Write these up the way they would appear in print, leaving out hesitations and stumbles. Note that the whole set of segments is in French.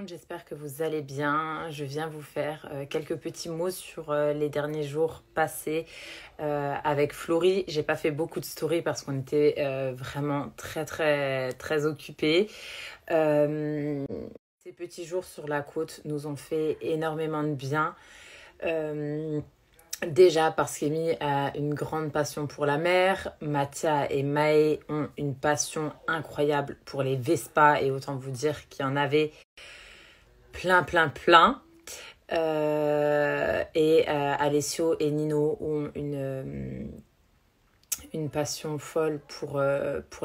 J'espère que vous allez bien. Je viens vous faire quelques petits mots sur les derniers jours passés avec Florie. J'ai pas fait beaucoup de stories parce qu'on était vraiment très occupés. Euh, Ces petits jours sur la côte nous ont fait énormément de bien. Euh, Déjà parce qu'Amy a une grande passion pour la mer, Mathia et Maë ont une passion incroyable pour les Vespas et autant vous dire qu'il y en avait plein. Alessio et Nino ont une passion folle pour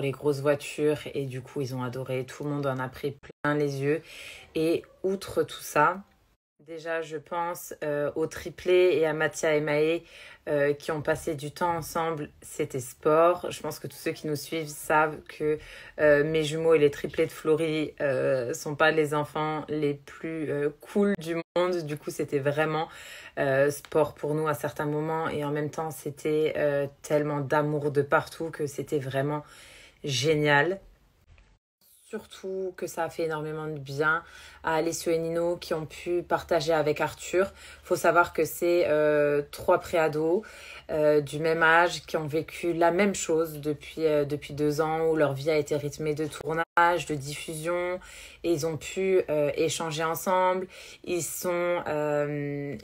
les grosses voitures et du coup ils ont adoré, tout le monde en a pris plein les yeux. Et outre tout ça, déjà, je pense au triplé et à Mathia et Maë qui ont passé du temps ensemble. C'était sport. Je pense que tous ceux qui nous suivent savent que mes jumeaux et les triplés de Florie sont pas les enfants les plus cool du monde. Du coup, c'était vraiment sport pour nous à certains moments et en même temps, c'était tellement d'amour de partout que c'était vraiment génial. Surtout que ça a fait énormément de bien à Alessio et Nino qui ont pu partager avec Arthur. Faut savoir que c'est trois préados du même âge qui ont vécu la même chose depuis 2 ans où leur vie a été rythmée de tournage, de diffusion et ils ont pu échanger ensemble. Ils sont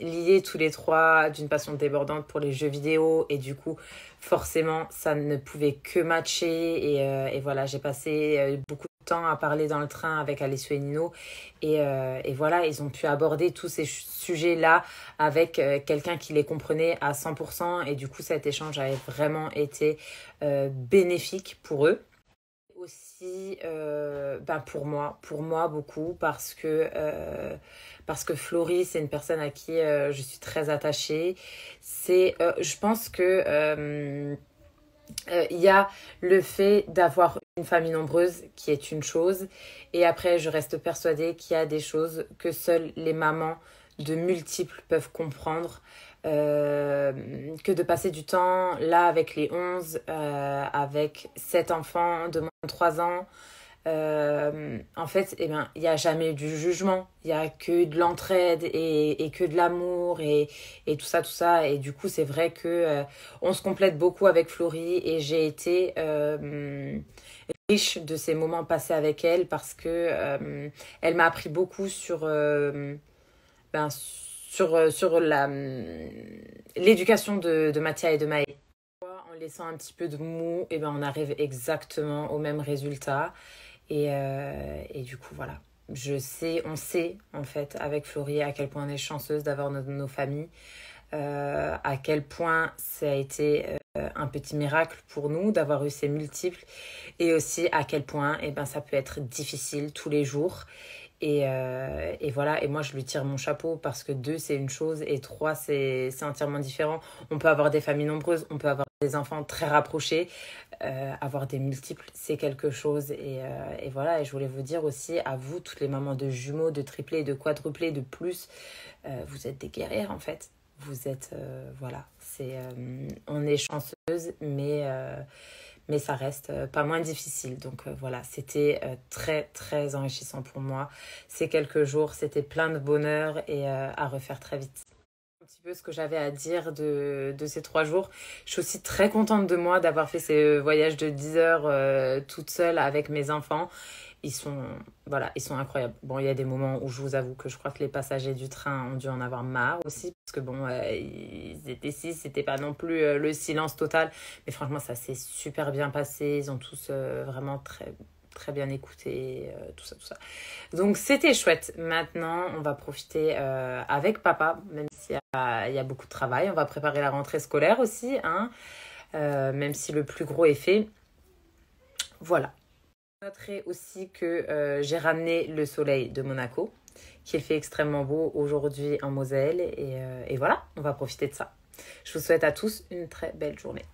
liés tous les trois d'une passion débordante pour les jeux vidéo et du coup forcément ça ne pouvait que matcher et voilà, j'ai passé beaucoup de temps à parler dans le train avec Alessio et Nino et voilà, ils ont pu aborder tous ces sujets-là avec quelqu'un qui les comprenait à 100% et du coup cet échange avait vraiment été bénéfique pour eux. Aussi pour moi beaucoup parce que Florie c'est une personne à qui je suis très attachée. Je pense que il y a le fait d'avoir une famille nombreuse qui est une chose et après je reste persuadée qu'il y a des choses que seules les mamans de multiples peuvent comprendre, que de passer du temps là avec les 11 avec 7 enfants de moins de 3 ans. En fait, eh ben, il n'y a jamais eu du jugement, il n'y a que de l'entraide et que de l'amour et tout ça. Et du coup, c'est vrai que on se complète beaucoup avec Florie et j'ai été riche de ces moments passés avec elle parce que elle m'a appris beaucoup sur l'éducation de Mathia et de Maë. En laissant un petit peu de mou, eh ben, on arrive exactement au même résultat. Et du coup, voilà. On sait en fait avec Florie à quel point on est chanceuse d'avoir nos familles, à quel point ça a été un petit miracle pour nous d'avoir eu ces multiples, et aussi à quel point eh ben, ça peut être difficile tous les jours. Et voilà, et moi je lui tire mon chapeau parce que 2 c'est une chose et 3 c'est entièrement différent. On peut avoir des familles nombreuses, on peut avoir des enfants très rapprochés, avoir des multiples c'est quelque chose et voilà, et je voulais vous dire aussi à vous, toutes les mamans de jumeaux, de triplés, de quadruplés, de plus, vous êtes des guerrières en fait. Vous êtes, voilà, on est chanceuse mais ça reste pas moins difficile. Donc voilà, c'était très enrichissant pour moi. Ces quelques jours, c'était plein de bonheur et à refaire très vite. Un petit peu ce que j'avais à dire de ces 3 jours. Je suis aussi très contente de moi d'avoir fait ces voyages de 10 heures toute seule avec mes enfants. Ils sont incroyables. Bon, il y a des moments où je vous avoue que je crois que les passagers du train ont dû en avoir marre aussi, parce que bon, ils étaient 6, c'était pas non plus le silence total. Mais franchement, ça s'est super bien passé. Ils ont tous vraiment très bien écouté, tout ça. Donc c'était chouette. Maintenant, on va profiter avec papa, même s'il y a beaucoup de travail. On va préparer la rentrée scolaire aussi, hein, même si le plus gros est fait. Voilà. Je noterai aussi que j'ai ramené le soleil de Monaco, qu'il fait extrêmement beau aujourd'hui en Moselle. Et voilà, on va profiter de ça. Je vous souhaite à tous une très belle journée.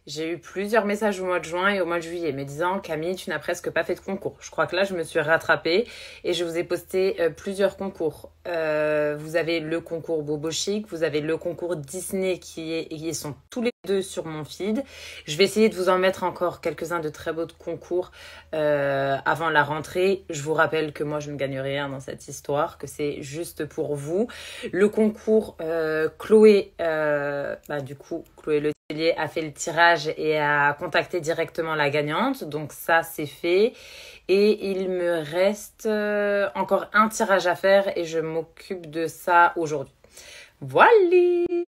J'ai eu plusieurs messages au mois de juin et au mois de juillet me disant Camille, tu n'as presque pas fait de concours. Je crois que là, je me suis rattrapée et je vous ai posté plusieurs concours. Vous avez le concours Bobo Chic, vous avez le concours Disney qui sont tous les deux sur mon feed. Je vais essayer de vous en mettre encore quelques-uns de très beaux concours avant la rentrée. Je vous rappelle que moi, je ne gagne rien dans cette histoire, que c'est juste pour vous. Le concours Chloé, du coup, Chloé Letellier a fait le tirage et a contacté directement la gagnante. Donc ça, c'est fait. Et il me reste encore un tirage à faire et je m'occupe de ça aujourd'hui. Voilà!